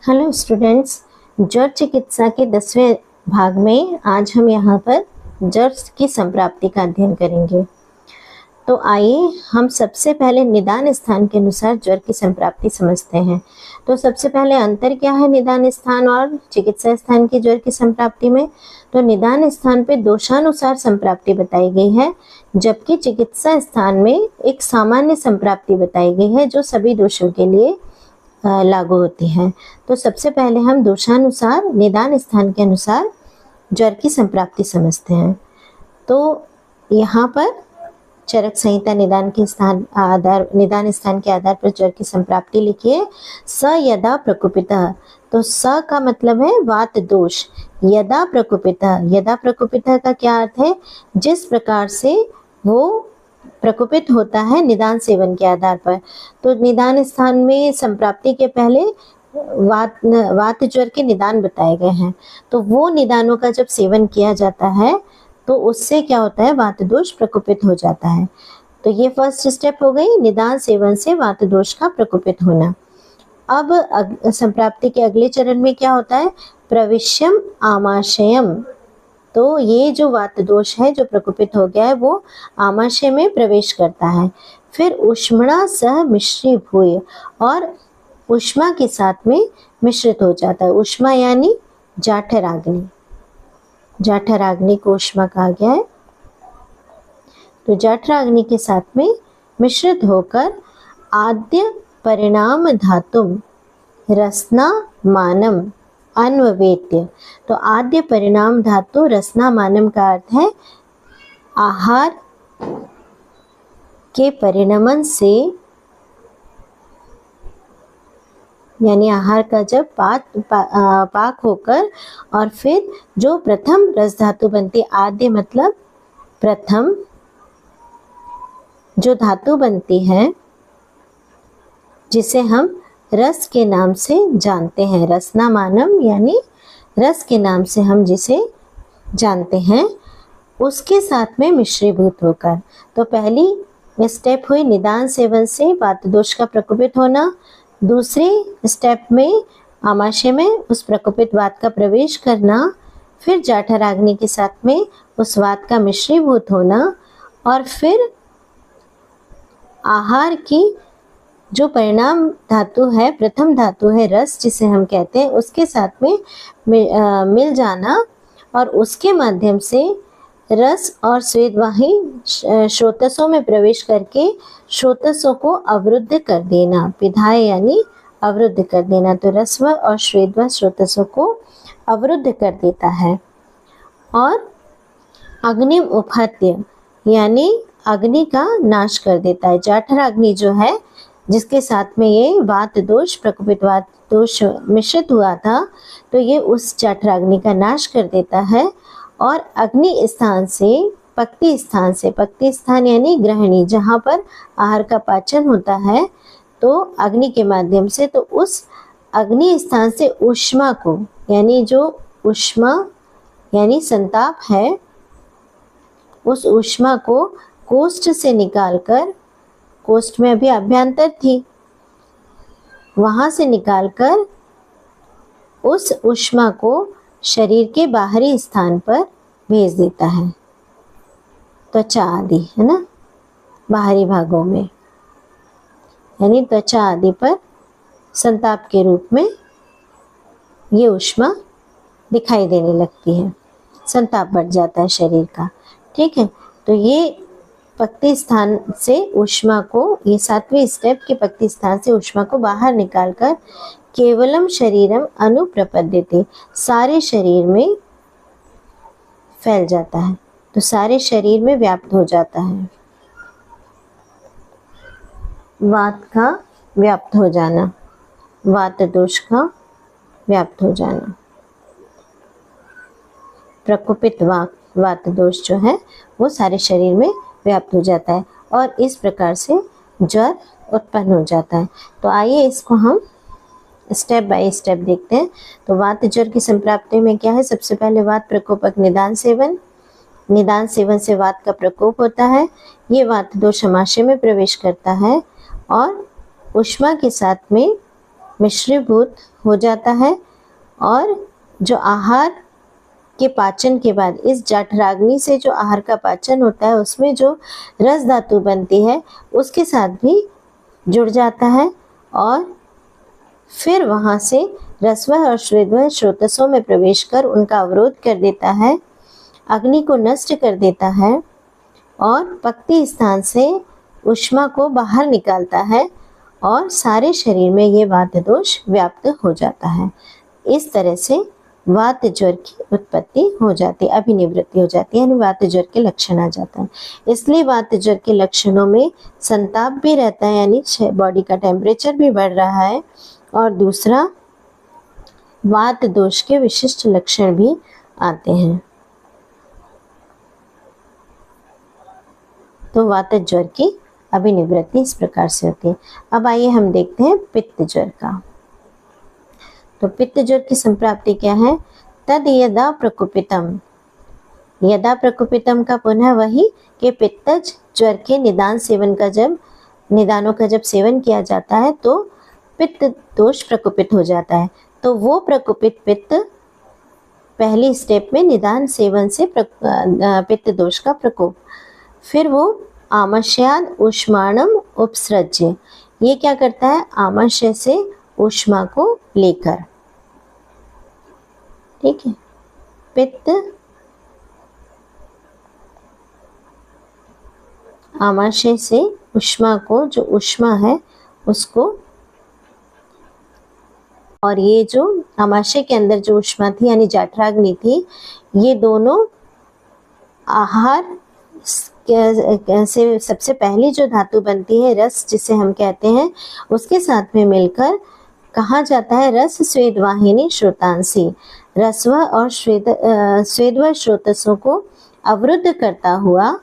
Hello students, जड़ चिकित्सा के 10वें भाग में आज हम यहाँ पर जड़ की संप्राप्ति का अध्ययन करेंगे। तो आइए हम सबसे पहले निदान स्थान के अनुसार जड़ की संप्राप्ति समझते हैं। तो सबसे पहले अंतर क्या है निदान स्थान और चिकित्सा स्थान की जड़ की संप्राप्ति में। तो निदान स्थान पे दोषानुसार संप्राप्ति बताई गई है, जबकि चिकित्सा स्थान में एक सामान्य संप्राप्ति बताई गई है जो सभी दोषों के लिए लागू होती है। तो सबसे पहले हम दोषानुसार निदान स्थान के अनुसार जड़ की संप्राप्ति समझते हैं। तो यहाँ पर चरक संहिता निदान स्थान के आधार पर जड़ की संप्राप्ति लिखिए। स यदा प्रकोपितः, तो स का मतलब है वात दोष। यदा प्रकोपितः का क्या अर्थ है? जिस प्रकार से वो प्रकोपित होता है निदान सेवन के आधार पर। तो निदान स्थान में संप्राप्ति के पहले वात ज्वर के निदान बताए गए हैं। तो वो निदानों का जब सेवन किया जाता है तो उससे क्या होता है? वात दोष प्रकोपित हो जाता है। तो ये फर्स्ट स्टेप हो गई, निदान सेवन से वात दोष का प्रकोपित होना। अब संप्राप्ति के अगले चरण में क्या होता है? प्रविश्यम आमाशयम। तो ये जो वात दोष है जो प्रकोपित हो गया है वो आमाशय में प्रवेश करता है। फिर उष्मणा सह मिश्री भूय, और उष्मा के साथ में मिश्रित हो जाता है। उष्मा यानी जाठराग्नि, जाठराग्नि को उष्मा कहा गया है। तो जाठराग्नि के साथ में मिश्रित होकर आद्य परिणाम धातुम रसना मानम अन्ववेत्य। तो आद्य परिणाम धातु रसना मानम का अर्थ है आहार के परिणमन से, यानी आहार का जब पाक होकर और फिर जो प्रथम रस धातु बनती, आद्य मतलब प्रथम जो धातु बनती है जिसे हम रस के नाम से जानते हैं, रसना मानम यानी रस के नाम से हम जिसे जानते हैं, उसके साथ में मिश्रीभूत होकर। तो पहली स्टेप हुई निदान सेवन से वात दोष का प्रकोपित होना। दूसरे स्टेप में आमाशय में उस प्रकोपित वात का प्रवेश करना, फिर जाठराग्नि के साथ में उस वात का मिश्रीभूत होना, और फिर आहार की जो परिणाम धातु है, प्रथम धातु है रस जिसे हम कहते हैं, उसके साथ में मिल जाना, और उसके माध्यम से रस और स्वेदवाही स्रोतसों में प्रवेश करके स्रोतसों को अवरुद्ध कर देना। पिधाय यानी अवरुद्ध कर देना। तो रसव और स्वेदव स्रोतसों को अवरुद्ध कर देता है। और अग्निम उपहत्य यानी अग्नि का नाश कर देता है। जाठराग्नि जो है जिसके साथ में ये वात दोष प्रकोपित वात दोष मिश्रित हुआ था, तो ये उस जाठराग्नि का नाश कर देता है। और अग्नि स्थान से पक्ति स्थान यानी ग्रहणी, जहाँ पर आहार का पाचन होता है, तो अग्नि के माध्यम से, तो उस अग्नि स्थान से ऊष्मा को, यानी जो ऊष्मा यानी संताप है, उस ऊष्मा को कोष्ठ से निकालकर, कोष्ठ में अभी अभ्यंतर थी, वहां से निकालकर उस ऊष्मा को शरीर के बाहरी स्थान पर भेज देता है। त्वचा आदि है ना, बाहरी भागों में, यानी त्वचा आदि पर संताप के रूप में ये ऊष्मा दिखाई देने लगती है, संताप बढ़ जाता है शरीर का। ठीक है, तो ये पक्ति स्थान से ऊष्मा को, ये 7वें स्टेप के पक्ति स्थान से ऊष्मा को बाहर निकालकर केवलम शरीरम अनुप्रपद्यते, सारे शरीर में फैल जाता है। तो सारे शरीर में व्याप्त हो जाता है। वात का व्याप्त हो जाना, वात दोष का व्याप्त हो जाना, प्रकोपित वात दोष जो है वो सारे शरीर में व्याप्त हो जाता है, और इस प्रकार से ज्वर उत्पन्न हो जाता है। तो आइए इसको हम स्टेप बाय स्टेप देखते हैं। तो वात ज्वर की संप्राप्ति में क्या है? सबसे पहले वात प्रकोपक निदान सेवन, निदान सेवन से वात का प्रकोप होता है। ये वात दोष आमाशय में प्रवेश करता है और ऊष्मा के साथ में मिश्रीभूत हो जाता है और जो आहार के पाचन के बाद इस जठराग्नि से जो आहार का पाचन होता है उसमें जो रस धातु बनती है उसके साथ भी जुड़ जाता है और फिर वहाँ से रसवह और श्वेतवह स्रोतसों में प्रवेश कर उनका अवरोध कर देता है, अग्नि को नष्ट कर देता है और पक्ति स्थान से ऊष्मा को बाहर निकालता है और सारे शरीर में ये वात दोष व्याप्त हो जाता है। इस तरह से वात ज्वर की उत्पत्ति हो जाती है, अभिनिवृत्ति हो जाती है, यानी वात ज्वर के लक्षण आ जाता है। इसलिए वात ज्वर के लक्षणों में संताप भी रहता है, यानी बॉडी का टेम्परेचर भी बढ़ रहा है, और दूसरा वात दोष के विशिष्ट लक्षण भी आते हैं। तो वात ज्वर की अभिनिवृत्ति इस प्रकार से होती है। अब आइए हम देखते हैं पित्त ज्वर का। तो पित्त ज्वर की संप्राप्ति क्या है? तद यदा प्रकुपितम, यदा प्रकुपितम का पुनः वही कि पित्तज ज्वर के निदानों का जब सेवन किया जाता है तो पित्त दोष प्रकुपित हो जाता है। तो वो प्रकुपित पित्त पहली स्टेप में निदान सेवन से पित्त दोष का प्रकोप, फिर वो आमस्याद ऊष्माणम उपसृज्य, ये क्या करता है? आमाशय से ऊष्मा को लेकर, ठीक है, पित्त आमाशय से ऊष्मा को, जो ऊष्मा है उसको, और ये जो आमाशय के अंदर जो ऊष्मा थी यानी जठराग्नि थी, ये दोनों आहार से सबसे पहली जो धातु बनती है रस जिसे हम कहते हैं, उसके साथ में मिलकर कहा जाता है रस स्वेद वाहिनी श्रोतांसी, रसव और स्वेदव स्रोतसों को अवरुद्ध करता हुआ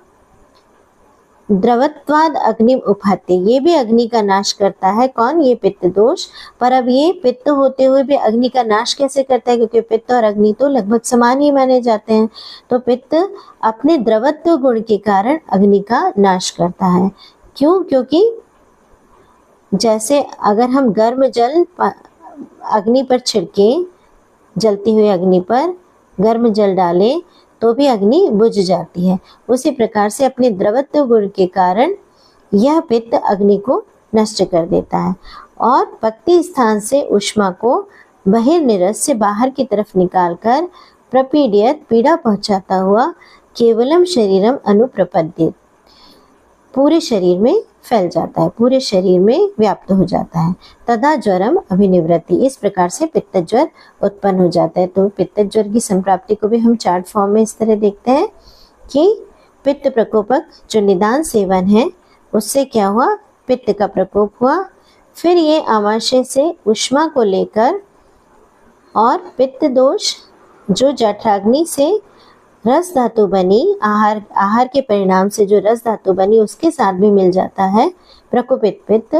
द्रवत्वाद अग्नि उपहत्ति, ये भी अग्नि का नाश करता है। कौन? ये पित्त दोष। पर अब ये पित्त होते हुए भी अग्नि का नाश कैसे करता है? क्योंकि पित्त और अग्नि तो लगभग समान ही माने जाते हैं। तो पित्त अपने द्रवत्व गुण के कारण अग्नि का नाश करता है। क्यों? क्योंकि जैसे अगर हम गर्म जल अग्नि पर छिड़के, जलती हुई अग्नि पर गर्म जल डालें तो भी अग्नि बुझ जाती है, उसी प्रकार से अपने द्रवत्व गुण के कारण यह पित्त अग्नि को नष्ट कर देता है और पक्ति स्थान से ऊष्मा को बहिर्निरस से बाहर की तरफ निकालकर प्रपीड़ित पीड़ा पहुंचाता हुआ केवलम शरीरम अनुप्रपद्येत, पूरे शरीर में फैल जाता है, पूरे शरीर में व्याप्त हो जाता है। तदा ज्वरम अभिनिवृत्ति, इस प्रकार से पित्त ज्वर उत्पन्न हो जाता है। तो पित्त ज्वर की संप्राप्ति को भी हम चार्ट फॉर्म में इस तरह देखते हैं कि पित्त प्रकोपक जो निदान सेवन है उससे क्या हुआ? पित्त का प्रकोप हुआ। फिर ये आमाशय से ऊष्मा को लेकर और पित्त दोष जो जठराग्नि से रस धातु बनी, आहार के परिणाम से जो रस धातु बनी उसके साथ भी मिल जाता है प्रकोपित पित्त,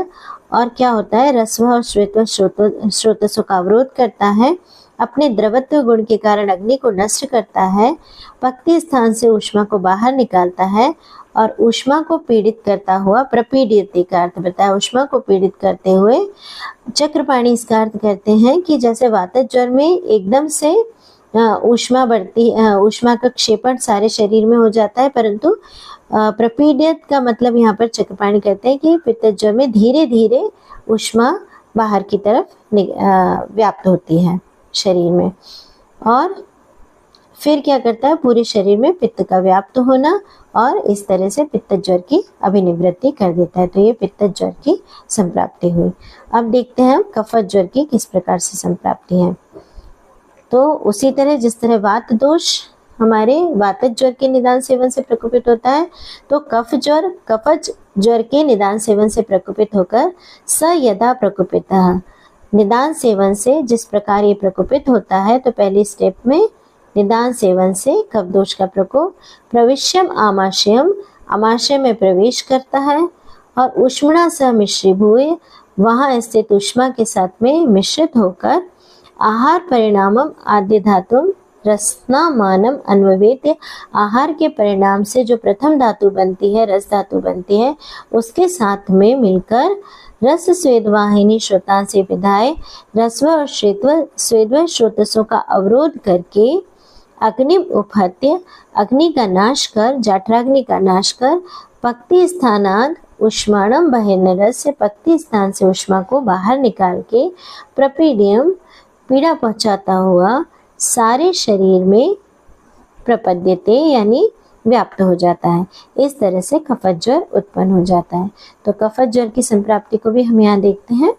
और क्या होता है? रसव और श्वेतव स्रोतसों का अवरोध करता है, अपने द्रवत्व गुण के कारण अग्नि को नष्ट करता है, पक्ति स्थान से ऊष्मा को बाहर निकालता है और ऊष्मा को पीड़ित करता हुआ, प्रपीड़ित का अर्थ बताया, ऊष्मा को पीड़ित करते हुए चक्रपाणी इसका अर्थ करते हैं कि जैसे वातज ज्वर में एकदम से ऊष्मा बढ़ती, ऊष्मा का क्षेपण सारे शरीर में हो जाता है, परंतु प्रपीड़ित का मतलब यहाँ पर चक्रपाणी कहते हैं कि पित्त ज्वर में धीरे धीरे ऊष्मा बाहर की तरफ व्याप्त होती है शरीर में, और फिर क्या करता है? पूरे शरीर में पित्त का व्याप्त होना, और इस तरह से पित्त ज्वर की अभिनिवृत्ति कर देता है। तो ये पित्त ज्वर की संप्राप्ति हुई। अब देखते हैं हम कफत ज्वर की किस प्रकार से संप्राप्ति है। तो उसी तरह जिस तरह वात दोष हमारे वातज ज्वर के निदान सेवन से प्रकोपित होता है, तो कफज ज्वर के निदान सेवन से प्रकोपित होकर स यदा प्रकोपितः, निदान सेवन से जिस प्रकार ये प्रकोपित होता है, तो पहली स्टेप में निदान सेवन से कफ दोष का प्रकोप प्रविश्यम आमाशयम, आमाशय में प्रवेश करता है और ऊष्मणा सह मिश्रीभूय, वहाँ स्थित ऊष्मा के साथ में मिश्रित होकर आहार परिणामम आद्य धातुम रसनामानम अन्ववेत्य, आहार के परिणाम से जो प्रथम धातु बनती है, रस धातु बनती है, उसके साथ में मिलकर रस स्वेद वाहिनी श्रोतान से विधाय रस्व और स्वेद स्रोतसों का अवरोध करके अग्नि उपहत्य, अग्नि का नाश कर, जठराग्नि का नाश कर, पक्ति स्थानाद उष्माणम बहिर्नरस से पक्ति स्थान से उष्मा को बाहर निकाल के प्रपीडियम पीड़ा पहुंचाता हुआ सारे शरीर में प्रपद्यते यानी व्याप्त हो जाता है। इस तरह से कफत ज्वर उत्पन्न हो जाता है। तो कफत ज्वर की संप्राप्ति को भी हम यहाँ देखते हैं।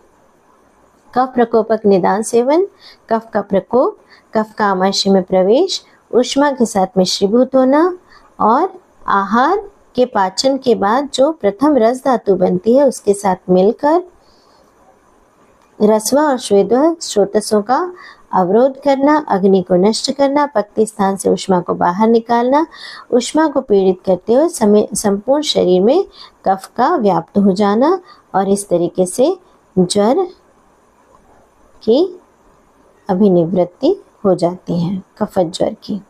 कफ प्रकोपक निदान सेवन, कफ का प्रकोप, कफ का आमाशय में प्रवेश, उष्मा के साथ मिश्रीभूत होना और आहार के पाचन के बाद जो प्रथम रस धातु बनती है उसके साथ मिलकर रस्व और श्वेद स्रोतसों का अवरोध करना, अग्नि को नष्ट करना, पक्ति स्थान से उष्मा को बाहर निकालना, उष्मा को पीड़ित करते हुए संपूर्ण शरीर में कफ का व्याप्त हो जाना और इस तरीके से ज्वर की अभिनिवृत्ति हो जाती है, कफत ज्वर की।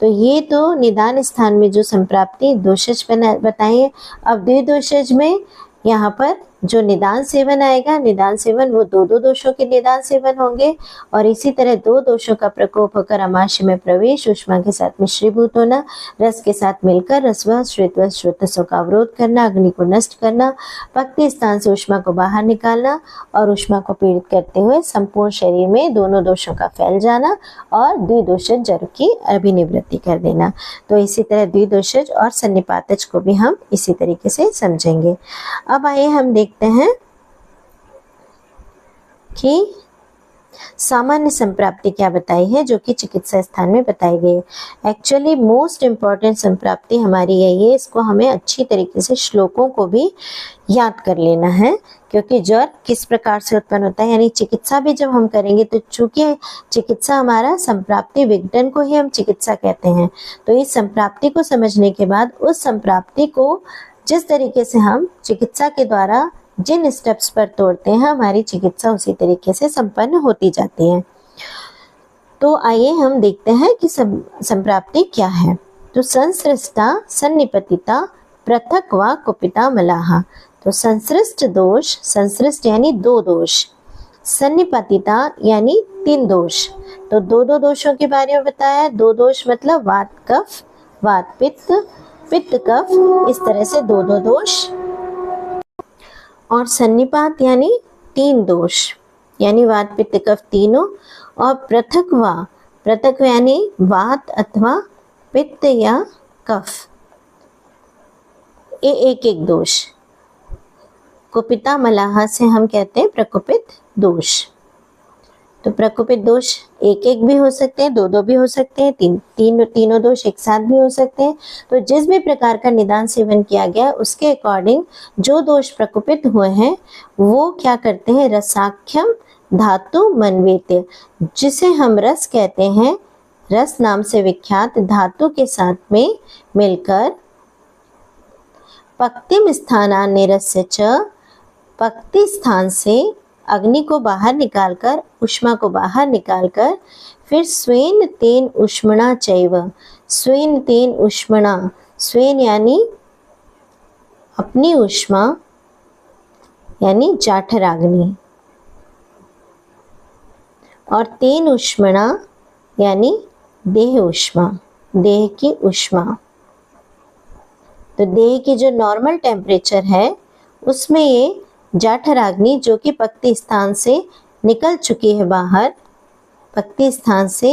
तो ये तो निदान स्थान में जो संप्राप्ति दोषज बताइए। अब द्विदोषज में यहाँ पर जो निदान सेवन आएगा, निदान सेवन वो दो दोषों के निदान सेवन होंगे और इसी तरह दो दोषों का प्रकोप होकर आमाशय में प्रवेश, उष्मा के साथ मिश्रीभूत होना, रस के साथ मिलकर रस्व श्वेतव स्रोतसों का अवरोध करना, अग्नि को नष्ट करना, पक्ति स्थान से उष्मा को बाहर निकालना और उष्मा को पीड़ित करते हुए संपूर्ण शरीर में दोनों दोषों का फैल जाना और द्विदोषज ज्वर की अभिनिवृत्ति कर देना। तो इसी तरह द्विदोषज और सन्निपातज को भी हम इसी तरीके से समझेंगे। अब आइए हम देखते हैं कि सामान्य संप्राप्ति क्या बताई है जो कि चिकित्सा स्थान में बताई गई है। एक्चुअली मोस्ट इम्पॉर्टेंट संप्राप्ति हमारी यही है। इसको हमें अच्छी तरीके से श्लोकों को भी याद कर लेना है क्योंकि ज्वर किस प्रकार से उत्पन्न होता है, यानी चिकित्सा भी जब हम करेंगे तो चूंकि चिकित्सा हमारा संप्राप्ति विघटन को ही हम चिकित्सा कहते हैं, तो इस संप्राप्ति को समझने के बाद उस संप्राप्ति को जिस तरीके से हम चिकित्सा के द्वारा जिन स्टेप्स पर तोड़ते हैं हमारी चिकित्सा उसी तरीके से संपन्न होती जाती है। तो आइए हम देखते हैं कि संप्राप्ति क्या है। तो संसृष्टा, सन्निपतिता, पृथक व कुपिता मलाहा। तो संसृष्ट दोष, संसृष्ट यानी दो दोष, सन्निपतिता यानी तीन दोष। तो दो दोषों के बारे में बताया। दो दोष मतलब वात कफ, वात पित्त, पित्त कफ, इस तरह से दो दोष। और सन्निपात यानी तीन दोष, यानी वात पित्त कफ तीनों। और पृथक यानी वात अथवा पित्त या कफ, ये एक एक दोष। कुपिता मलाहा से हम कहते हैं प्रकुपित दोष। तो प्रकोपित दोष एक एक भी हो सकते हैं, दो भी हो सकते हैं, तीनों दोष एक साथ भी हो सकते हैं। तो जिस भी प्रकार का निदान सेवन किया गया उसके अकॉर्डिंग जो दोष प्रकोपित हुए हैं वो क्या करते हैं, रसाख्यम धातु मनवेत्य, जिसे हम रस कहते हैं, रस नाम से विख्यात धातु के साथ में मिलकर पक्तिम स्थानान निरस्य च, पक्ति स्थान से अग्नि को बाहर निकालकर, उष्मा को बाहर निकालकर, फिर स्वेन तेन उष्मणा चैव, स्वेन तेन उष्मणा, स्वेन यानी अपनी उष्मा यानी जाठराग्नि, और तेन उष्मणा यानी देह उष्मा, देह की उष्मा। तो देह की जो नॉर्मल टेम्परेचर है उसमें ये जाठराग्नि जो कि पक्ति स्थान से निकल चुकी है बाहर, पक्ति स्थान से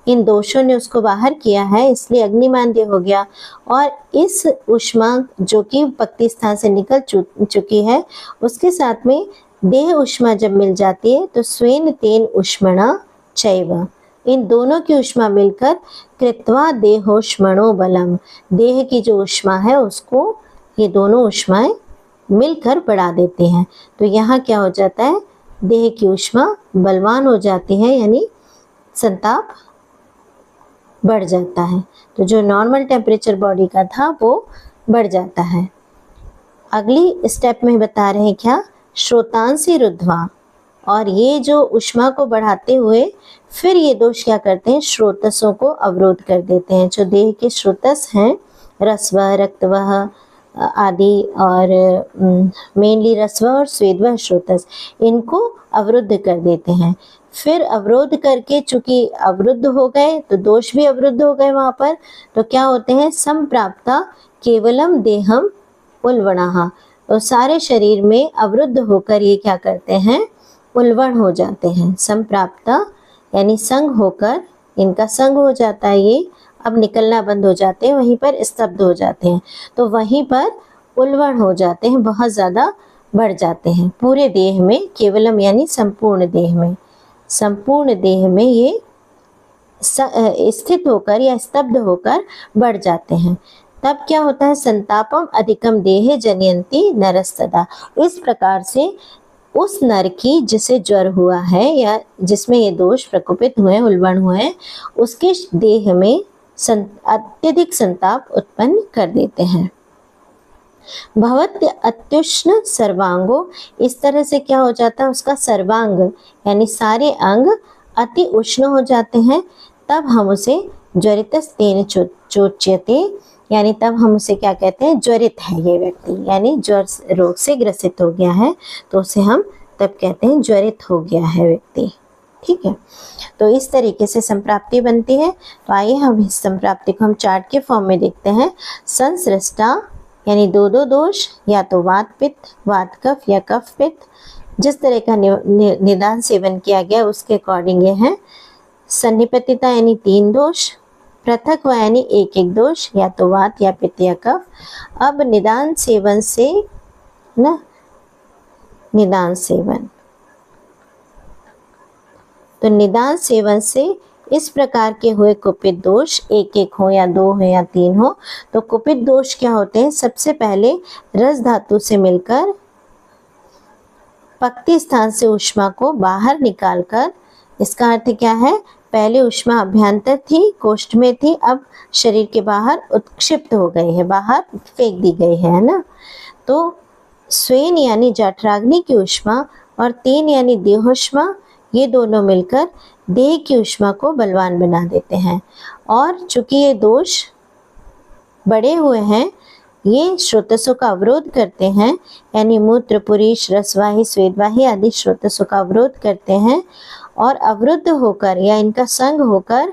इन दोषों ने उसको बाहर किया है इसलिए अग्निमांद्य हो गया। और इस उष्मा जो कि पक्ति स्थान से निकल चुकी है उसके साथ में देह उष्मा जब मिल जाती है तो स्वेन तेन उष्मणा चैव, इन दोनों की उष्मा मिलकर कृत्वा देहोष्मणो बलम, देह की जो उष्मा है उसको ये दोनों उष्माएं मिलकर बढ़ा देते हैं। तो यहाँ क्या हो जाता है, देह की उष्मा बलवान हो जाती है यानी संताप बढ़ जाता है। तो जो नॉर्मल टेम्परेचर बॉडी का था वो बढ़ जाता है। अगली स्टेप में बता रहे हैं क्या, श्रोतांसी रुद्ध्वा, और ये जो उष्मा को बढ़ाते हुए फिर ये दोष क्या करते हैं, श्रोतसों को अवरोध कर देते हैं। जो देह के श्रोतस हैं, रस्व, रक्तवह, आदि और मेनली रस्व और स्वेदव स्रोतस, इनको अवरुद्ध कर देते हैं। फिर अवरोध करके चूंकि अवरुद्ध हो गए तो दोष भी अवरुद्ध हो गए वहां पर, तो क्या होते हैं, संप्राप्ता केवलम देहम उल्वणाहा, तो सारे शरीर में अवरुद्ध होकर ये क्या करते हैं, उल्वण हो जाते हैं। संप्राप्ता यानी संग होकर, इनका संग हो जाता है, ये अब निकलना बंद हो जाते हैं, वहीं पर स्तब्ध हो जाते हैं, तो वहीं पर उल्वण हो जाते हैं, बहुत ज़्यादा बढ़ जाते हैं पूरे देह में, केवलम यानी संपूर्ण देह में, संपूर्ण देह में ये स्थित होकर या स्तब्ध होकर बढ़ जाते हैं। तब क्या होता है, संतापम अधिकम देहे जनयंती नरस्तदा, इस प्रकार से उस नर की जिसे ज्वर हुआ है या जिसमें ये दोष प्रकोपित हुए, उल्बण हुए, उसके देह में अत्यधिक संताप उत्पन्न कर देते हैं। भवत्य अत्युष्ण सर्वांगो, इस तरह से क्या हो जाता है, उसका सर्वांग यानी सारे अंग अति उष्ण हो जाते हैं। तब हम उसे ज्वरितस्तेन चोच्यते, यानी तब हम उसे क्या कहते हैं, ज्वरित है ये व्यक्ति, यानी ज्वर रोग से ग्रसित हो गया है, तो उसे हम तब कहते हैं ज्वरित हो गया है व्यक्ति। ठीक है, तो इस तरीके से संप्राप्ति बनती है। तो आइए हम इस संप्राप्ति को हम चार्ट के फॉर्म में देखते हैं। संसृष्टा यानी दो दो दोष, या तो वात पित्त, वात कफ या कफ पित्त, जिस तरह का निदान सेवन किया गया उसके अकॉर्डिंग ये है। सन्निपतिता यानी 3 दोष, पृथक व यानी एक एक दोष, या तो वात या पित्त या कफ। अब निदान सेवन से ना, निदान सेवन, तो निदान सेवन से इस प्रकार के हुए कुपित दोष, एक एक हो या 2 हो या 3 हो, तो कुपित दोष क्या होते हैं, सबसे पहले रस धातु से मिलकर पक्ति स्थान से ऊष्मा को बाहर निकालकर, इसका अर्थ क्या है, पहले ऊष्मा अभ्यंतर थी, कोष्ठ में थी, अब शरीर के बाहर उत्क्षिप्त हो गई है, बाहर फेंक दी गई है ना। तो स्वेन यानी जठराग्नि की ऊष्मा और 3 यानी देहोष्मा, ये दोनों मिलकर देह की ऊष्मा को बलवान बना देते हैं। और चूंकि ये दोष बड़े हुए हैं, ये स्रोतसों का अवरोध करते हैं, यानी मूत्र, पुरीश, रसवाही, स्वेदवाही आदि स्रोतसों का अवरोध करते हैं, और अवरुद्ध होकर या इनका संग होकर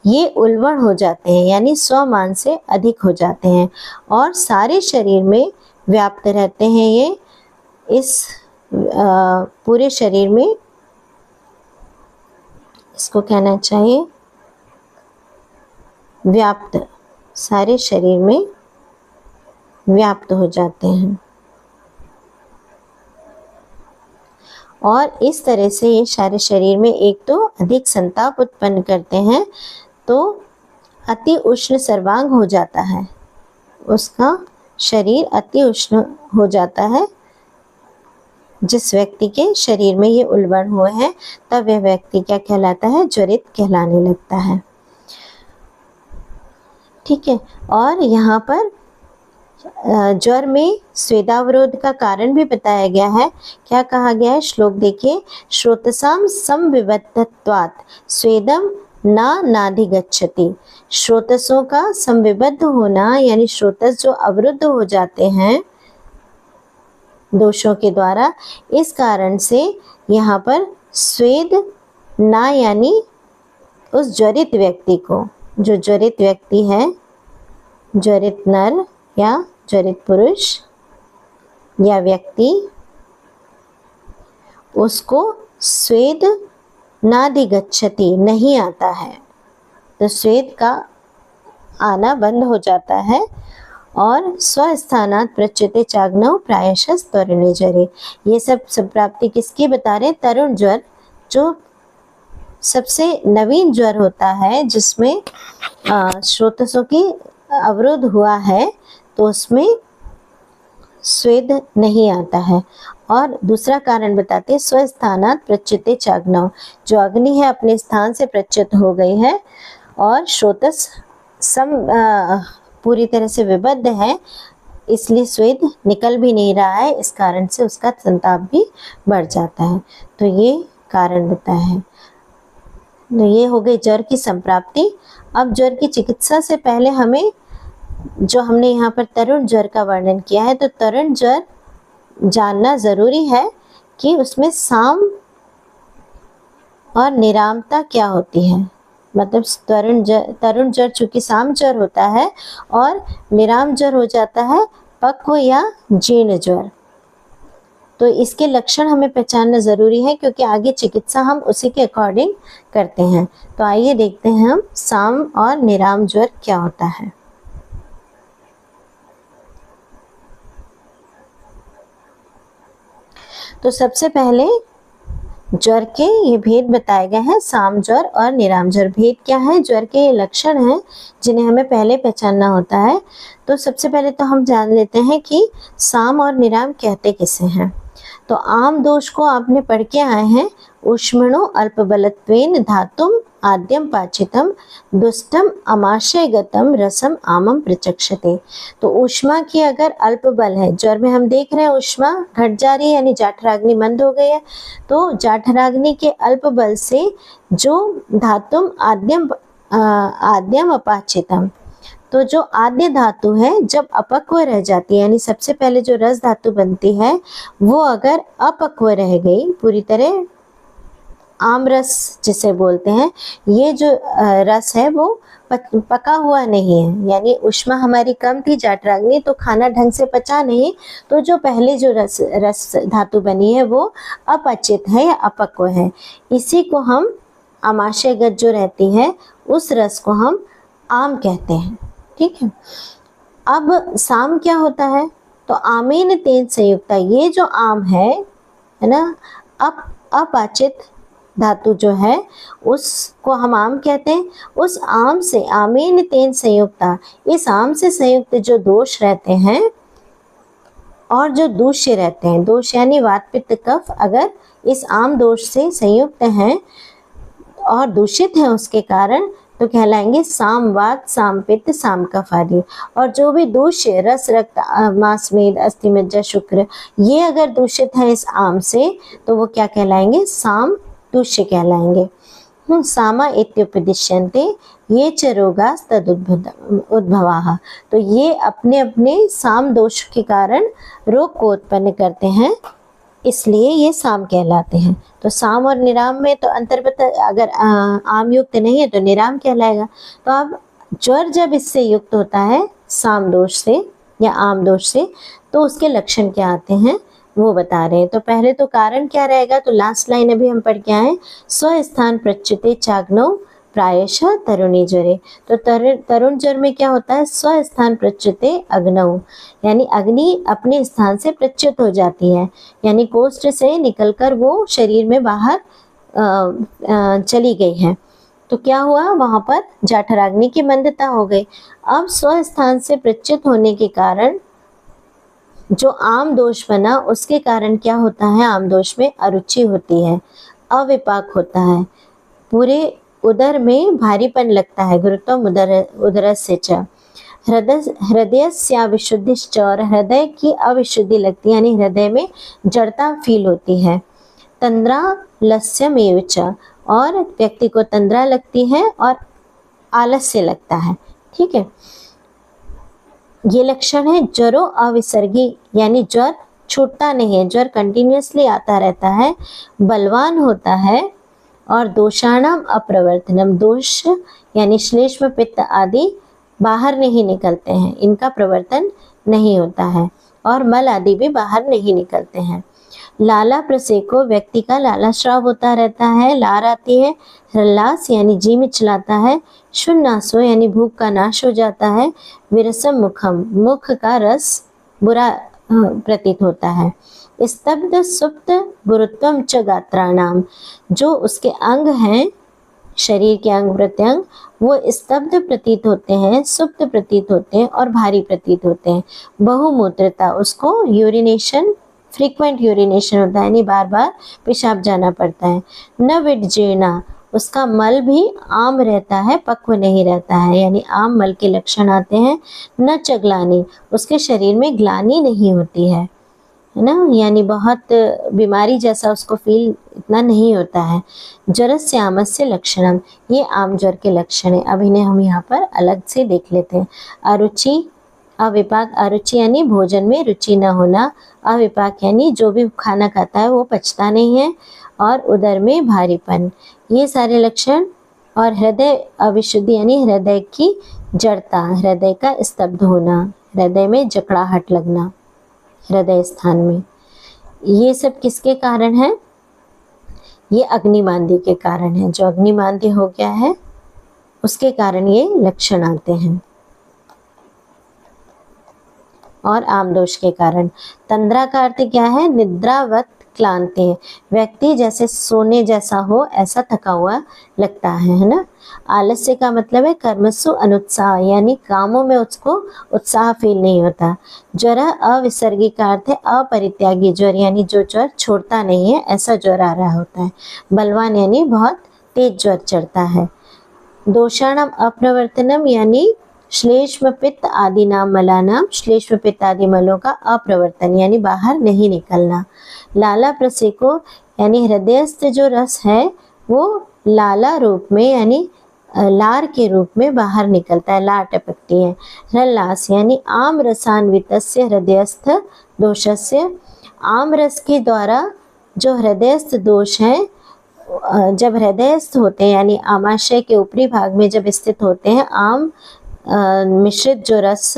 ये उल्बण हो जाते हैं, यानी 100 मान से अधिक हो जाते हैं, और सारे शरीर में व्याप्त रहते हैं। ये इस पूरे शरीर में, इसको कहना चाहिए व्याप्त, सारे शरीर में व्याप्त हो जाते हैं, और इस तरह से ये सारे शरीर में एक तो अधिक संताप उत्पन्न करते हैं, तो अति उष्ण सर्वांग हो जाता है, उसका शरीर अति उष्ण हो जाता है। जिस व्यक्ति के शरीर में ये उल्बण हुए हैं, तब वह व्यक्ति क्या कहलाता है, ज्वरित कहलाने लगता है। ठीक है, और यहाँ पर ज्वर में स्वेदावरोध का कारण भी बताया गया है। क्या कहा गया है, श्लोक देखिए, श्रोतसाम संविबद्धत्वात् स्वेदम ना नाधिगच्छति, श्रोतसों का संविबद्ध होना यानी श्रोतस जो अवरुद्ध हो जाते हैं दोषों के द्वारा, इस कारण से यहाँ पर स्वेद ना यानी उस ज्वरित व्यक्ति को, जो ज्वरित व्यक्ति है, ज्वरित नर या ज्वरित पुरुष या व्यक्ति, उसको स्वेद नाधिगच्छति नहीं आता है, तो स्वेद का आना बंद हो जाता है, और स्वस्थानात् प्रच्युते चाग्नौ प्रायशः तरुणे ज्वरे। ये सब संप्राप्ति किसकी बता रहे हैं, तरुण ज्वर, जो सबसे नवीन ज्वर होता है, जिसमें स्रोतसों की अवरोध हुआ है, तो उसमें स्वेद नहीं आता है। और दूसरा कारण बताते हैं, स्वस्थानात् प्रच्युते चाग्नौ, जो अग्नि है अपने स्थान से प्रच्युत हो गई है, और स्रोतस पूरी तरह से विबद्ध है, इसलिए स्वेद निकल भी नहीं रहा है, इस कारण से उसका संताप भी बढ़ जाता है। तो ये कारण बताया है। तो ये हो गई ज्वर की संप्राप्ति। अब ज्वर की चिकित्सा से पहले हमें जो हमने यहाँ पर तरुण ज्वर का वर्णन किया है, तो तरुण ज्वर जानना ज़रूरी है कि उसमें साम और निरामता क्या होती है। मतलब तरुण ज्वर चूँकि साम ज्वर होता है और निराम ज्वर हो जाता है पक्व या जीर्ण ज्वर। तो इसके लक्षण हमें पहचानना ज़रूरी है, क्योंकि आगे चिकित्सा हम उसी के अकॉर्डिंग करते हैं। तो आइए देखते हैं हम साम और निराम ज्वर क्या होता है। तो सबसे पहले ज्वर के ये भेद बताए गए हैं, साम ज्वर और निराम ज्वर। भेद क्या है? ज्वर के ये लक्षण हैं जिन्हें हमें पहले पहचानना होता है। तो सबसे पहले तो हम जान लेते हैं कि साम और निराम कहते किसे हैं। तो आम दोष को आपने पढ़ के आए हैं, ऊष्मणो अल्पबलत्वेन धातुम आद्यम पाचितम दुष्टम अमाशयगतम रसम आमम प्रचक्षते। तो ऊष्मा की अगर अल्प बल है, ज्वर में हम देख रहे हैं ऊष्मा घट जा रही है, यानी जाठराग्नि मंद हो गई है। तो जाठराग्नि के अल्प बल से जो धातुम आद्यम अपाचितम, तो जो आद्य धातु है जब अपक्व रह जाती है, यानी सबसे पहले जो रस धातु बनती है वो अगर अपक्व रह गई पूरी तरह, आम रस जिसे बोलते हैं, ये जो रस है वो पका हुआ नहीं है, यानी ऊष्मा हमारी कम थी जाठराग्नि, तो खाना ढंग से पचा नहीं, तो जो पहले जो रस धातु बनी है वो अपचित है या अपक्व है। इसी को हम आमाशयगत जो रहती है उस रस को हम आम कहते हैं। ठीक है। अब साम क्या होता है? तो आमेन तेन संयुक्ता, ये जो आम है ना, अपाचित धातु जो है उसको हम आम कहते हैं। उस आम से आमेन तेन संयुक्ता, इस आम से संयुक्त जो दोष रहते हैं और जो दूष्य रहते हैं, दोष यानी वात पित्त कफ अगर इस आम दोष से संयुक्त हैं और दूषित हैं उसके कारण, तो कहलाएंगे सामवात, सामपित्त, सामकफ आदि। और जो भी दूष्य रस, रक्त, मांस, मेद, अस्थि, मज्जा, शुक्र, ये अगर दूषित है इस आम से, तो वो क्या कहलाएंगे? साम दूष्य कहलाएंगे। सामा इत्युपदिश्यन्ते ये च रोगास तदुद्भवाः। तो ये अपने अपने साम दोष के कारण रोग को उत्पन्न करते हैं, इसलिए ये साम कहलाते हैं। तो साम और निराम में तो अंतर्गत अगर आम युक्त नहीं है तो निराम कहलाएगा। तो अब ज्वर जब इससे युक्त होता है साम दोष से या आम दोष से, तो उसके लक्षण क्या आते हैं वो बता रहे हैं। तो पहले तो कारण क्या रहेगा? तो लास्ट लाइन अभी हम पढ़ के आए, स्वस्थान प्रच्युते चाग्नौ प्रायशः तरुणी ज्वरे। तो तरुण ज्वर में क्या होता है? स्वस्थान प्रच्युते अग्नौ, यानी अग्नि अपने स्थान से प्रच्युत हो जाती है, यानी कोष्ठ से निकलकर वो शरीर में बाहर चली गई है। तो क्या हुआ? वहां पर जाठराग्नि की मंदता हो गई। अब स्वस्थान से प्रच्युत होने के कारण जो आम दोष बना, उसके कारण क्या होता है? आम दोष में अरुचि होती है, अविपाक होता है, पूरे उदर में भारीपन लगता है, गुरुत्वम उदरस्य च, हृदयस्याविशुद्धिश्च, और हृदय की अविशुद्धि लगती है, यानी हृदय में जड़ता फील होती है, तंद्रालस्यमेव च, और व्यक्ति को तंद्रा लगती है और आलस्य लगता है। ठीक है, ये लक्षण है ज्वरो अविसर्गी, यानी ज्वर छूटता नहीं है, ज्वर कंटिन्यूसली आता रहता है, बलवान होता है, और दोषाणाम अप्रवर्तनम, दोष यानी श्लेष्म पित्त आदि बाहर नहीं निकलते हैं, इनका प्रवर्तन नहीं होता है, और मल आदि भी बाहर नहीं निकलते हैं। लाला प्रसेको, व्यक्ति का लाला श्राव होता रहता है, लार आती है, ह्रल्लास यानी जी मिचलाता है, शुन्नासो यानी भूख का नाश हो जाता है, विरसम मुखम, मुख का रस बुरा प्रतीत होता है, स्तब्ध सुप्त गुरुत्वम च गात्राणाम, जो उसके अंग हैं, शरीर के अंग प्रत्यंग, वो स्तब्ध प्रतीत होते हैं, सुप्त प्रतीत होते हैं और भारी प्रतीत होते हैं। बहुमूत्रता, उसको यूरिनेशन, फ्रीक्वेंट यूरिनेशन होता है, यानी बार बार पेशाब जाना पड़ता है। न विडजीर्णा, उसका मल भी आम रहता है, पक्व नहीं रहता है, यानी आम मल के लक्षण आते हैं। न चगलानी, उसके शरीर में ग्लानी नहीं होती है ना, यानी बहुत बीमारी जैसा उसको फील इतना नहीं होता है। ज्वरस्य आमस्य लक्षणम, ये आम ज्वर के लक्षण है। अब इन्हें हम यहाँ पर अलग से देख लेते हैं। अरुचि, अविपाक, अरुचि यानी भोजन में रुचि न होना। अविपाक यानी जो भी खाना खाता है वो पचता नहीं है। और उदर में भारीपन, ये सारे लक्षण। और हृदय अविशुद्धि यानी हृदय की जड़ता, हृदय का स्तब्ध होना, हृदय में जकड़ाहट लगना हृदय स्थान में, ये सब किसके कारण है? ये अग्निमांदी के कारण है। जो अग्निमांदी हो गया है उसके कारण ये लक्षण आते हैं। और आमदोष के कारण। तंद्रा का अर्थ क्या है? निद्रावत क्लांति, व्यक्ति जैसे सोने जैसा हो ऐसा थका हुआ लगता है ना। आलस्य का मतलब है कर्मसु अनुत्साह, यानी कामों में उसको उत्साह फील नहीं होता। ज्वर अविसर्गी का अर्थ है अपरित्यागी ज्वर, यानी जो ज्वर छोड़ता नहीं है ऐसा ज्वर आ रहा होता है। बलवान यानी बहुत तेज ज्वर चढ़ता है। दोषाणाम अप्रवर्तनम यानी श्लेष्म पित्त आदि नाम मलानाम, श्लेष्म पित्त आदि मलों का अप्रवर्तन यानी बाहर नहीं निकलना। लाला प्रसेको यानी हृदयस्थ जो रस है वो लाला रूप में यानी लार के रूप में बाहर निकलता है, लार टपकती है। हृल्लास यानी आम रसान्वितस्य हृदयस्थ दोषस्य, आम रस के द्वारा जो हृदयस्थ दोष है जब हृदयस्थ होते हैं यानी आमाशय के ऊपरी भाग में जब स्थित होते हैं आम मिश्रित जो रस,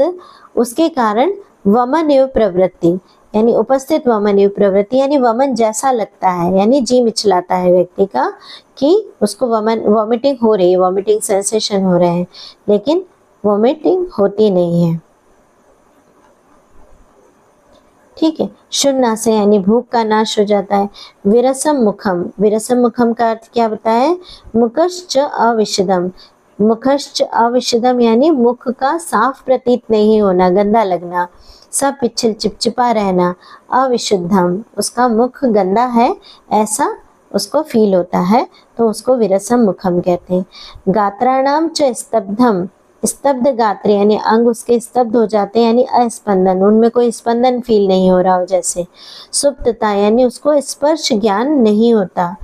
उसके कारण वमन एवं प्रवृत्ति यानी उपस्थित वमन एवं प्रवृत्ति यानी वमन जैसा लगता है, यानी जी मिचलाता है व्यक्ति का कि उसको वॉमिटिंग हो रही है, वॉमिटिंग सेंसेशन हो रहे हैं, लेकिन वॉमिटिंग होती नहीं है। ठीक है। शून्नाशय यानी भूख का नाश हो जाता है। विरसम मुखम, विरसम मुखम का अर्थ क्या बताया? मुखश्च अविशदम, मुखश्च अविशदम यानी मुख का साफ प्रतीत नहीं होना, गंदा लगना, सब पिछल चिपचिपा रहना। अविशुद्धम, उसका मुख गंदा है ऐसा उसको फील होता है, तो उसको विरसम मुखम कहते हैं। गात्राणाम च स्तब्धम, स्तब्ध गात्र यानी अंग उसके स्तब्ध हो जाते हैं, यानी अस्पंदन, उनमें कोई स्पंदन फील नहीं हो रहा हो जैसे। सुप्तता यानी उसको स्पर्श ज्ञान नहीं होता।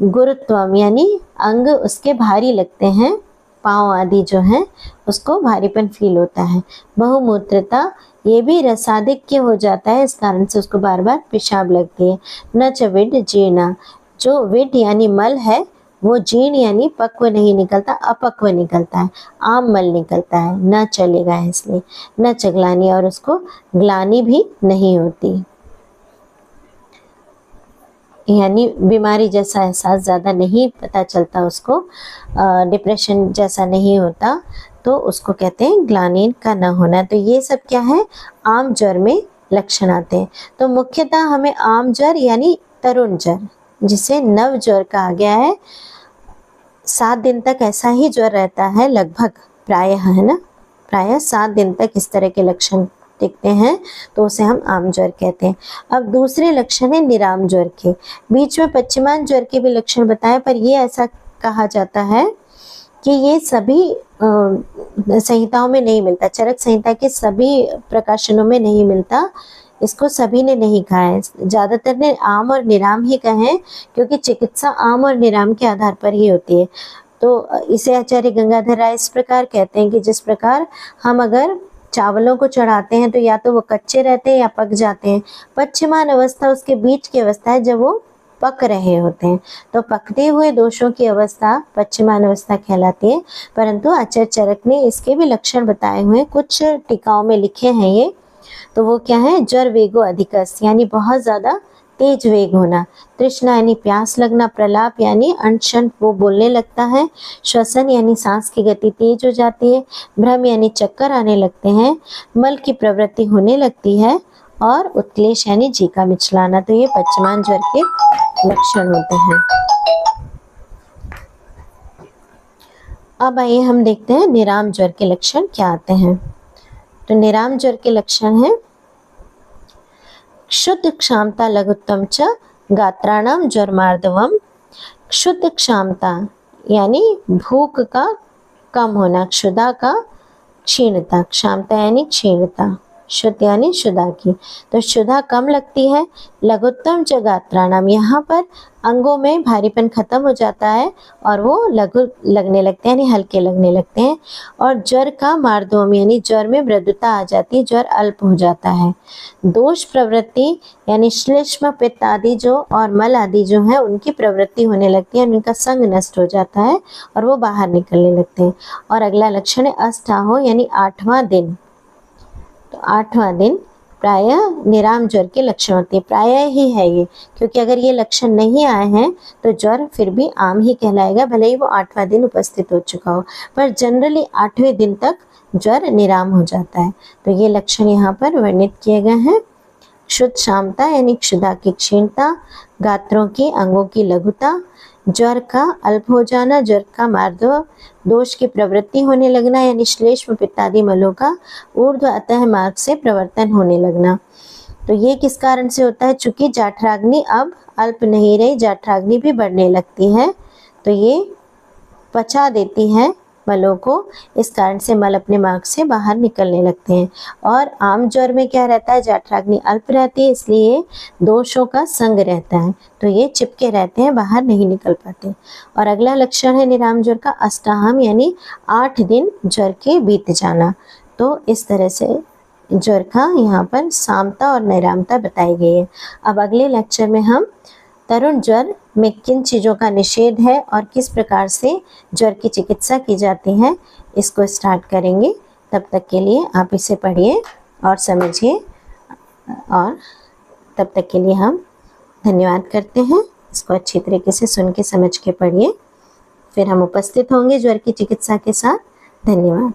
गुरुत्वम यानी अंग उसके भारी लगते हैं, पाँव आदि जो है उसको भारीपन फील होता है। बहुमूत्रता, ये भी रसाधिक्य हो जाता है, इस कारण से उसको बार बार पेशाब लगती है। न च विड जीर्णा, जो विड यानी मल है वो जीर्ण यानी पक्व नहीं निकलता, अपक्व निकलता है, आम मल निकलता है, न चलेगा है इसलिए। न चगलानी, और उसको ग्लानी भी नहीं होती, यानी बीमारी जैसा एहसास ज़्यादा नहीं पता चलता उसको, डिप्रेशन जैसा नहीं होता, तो उसको कहते हैं ग्लानि का न होना। तो ये सब क्या है? आम ज्वर में लक्षण आते हैं। तो मुख्यतः हमें आम ज्वर यानी तरुण ज्वर, जिसे नव ज्वर कहा गया है, 7 दिन तक ऐसा ही ज्वर रहता है लगभग, प्रायः, है ना, प्रायः 7 दिन तक इस तरह के लक्षण दिखते हैं, तो उसे हम आम ज्वर कहते हैं। अब दूसरे लक्षण है निराम ज्वर के। बीच में पश्चिमान ज्वर के भी लक्षण बताए, पर ये ऐसा कहा जाता है कि ये सभी संहिताओं में नहीं मिलता, चरक संहिता के सभी प्रकाशनों में नहीं मिलता, इसको सभी ने नहीं कहा है, ज़्यादातर ने आम और निराम ही कहे हैं, क्योंकि चिकित्सा आम और निराम के आधार पर ही होती है। तो इसे आचार्य गंगाधर राय इस प्रकार कहते हैं कि जिस प्रकार हम अगर चावलों को चढ़ाते हैं तो या तो वो कच्चे रहते हैं या पक जाते हैं, पश्चिमान अवस्था उसके बीच की अवस्था है जब वो पक रहे होते हैं, तो पकते हुए दोषों की अवस्था पश्चिमान अवस्था कहलाती है। परंतु आचार्य चरक ने इसके भी लक्षण बताए हुए, कुछ टीकाओं में लिखे हैं ये, तो वो क्या है? ज्वर वेगो अधिकस यानी बहुत ज़्यादा तेज वेग होना, तृष्णा यानी प्यास लगना, प्रलाप यानी अनशन वो बोलने लगता है, श्वसन यानी सांस की गति तेज हो जाती है, भ्रम यानी चक्कर आने लगते हैं, मल की प्रवृत्ति होने लगती है, और उत्क्लेश यानी जी का मिचलाना। तो ये पश्चिमान ज्वर के लक्षण होते हैं। अब आइए हम देखते हैं निराम ज्वर के लक्षण क्या आते हैं। तो निराम ज्वर के लक्षण है क्षुद्ध क्षामता लघुत्तम च गात्राणाम ज्वरमार्दवम। क्षुद्ध क्षामता यानी भूख का कम होना, क्षुधा का क्षीणता, क्षामता यानी क्षीणता, शुद्ध यानी शुदा की। तो शुदा कम लगती है। लघुत्तम च गात्राणाम, यहाँ पर अंगों में भारीपन खत्म हो जाता है और वो लघु लगने लगते हैं यानी हल्के लगने लगते हैं। और ज्वर का मार्दोम यानी ज्वर में मृदुता आ जाती है, ज्वर अल्प हो जाता है। दोष प्रवृत्ति यानी श्लेष्म पित्त आदि जो और मल आदि जो है उनकी प्रवृत्ति होने लगती है, उनका संग नष्ट हो जाता है और वो बाहर निकलने लगते हैं। और अगला लक्षण है अष्टाहो यानी 8वां दिन। तो 8वां दिन प्रायः निराम ज्वर के लक्षण होते हैं। प्रायः ही है ये, क्योंकि अगर ये लक्षण नहीं आए हैं तो ज्वर फिर भी आम ही कहलाएगा, भले ही वो 8वां दिन उपस्थित हो चुका हो, पर जनरली 8वें दिन तक ज्वर निराम हो जाता है। तो ये लक्षण यहाँ पर वर्णित किए गए हैं। शुद्ध शामता यानी क्षुधा की क्षीणता, गात्रों की अंगों की लघुता, ज्वर का अल्प हो जाना, ज्वर का मार्दव, दोष की प्रवृत्ति होने लगना यानी श्लेष्म पित्तादि मलों का ऊर्ध्व अतः मार्ग से प्रवर्तन होने लगना। तो ये किस कारण से होता है? चूंकि जाठराग्नि अब अल्प नहीं रही, जाठराग्नि भी बढ़ने लगती है, तो ये पचा देती है मलों को, इस कारण से मल अपने मार्ग से बाहर निकलने लगते हैं। और आम ज्वर में क्या रहता है? जाठराग्नि अल्प रहती है, इसलिए दोषों का संग रहता है, तो ये चिपके रहते हैं, बाहर नहीं निकल पाते। और अगला लक्षण है निराम ज्वर का अष्टाहम यानी 8 दिन ज्वर के बीत जाना। तो इस तरह से ज्वर का यहाँ पर सामता और निरामता बताई गई है। अब अगले लेक्चर में हम तरुण ज्वर में किन चीज़ों का निषेध है और किस प्रकार से ज्वर की चिकित्सा की जाती है, इसको स्टार्ट करेंगे। तब तक के लिए आप इसे पढ़िए और समझिए, और तब तक के लिए हम धन्यवाद करते हैं। इसको अच्छी तरीके से सुन के समझ के पढ़िए, फिर हम उपस्थित होंगे ज्वर की चिकित्सा के साथ। धन्यवाद।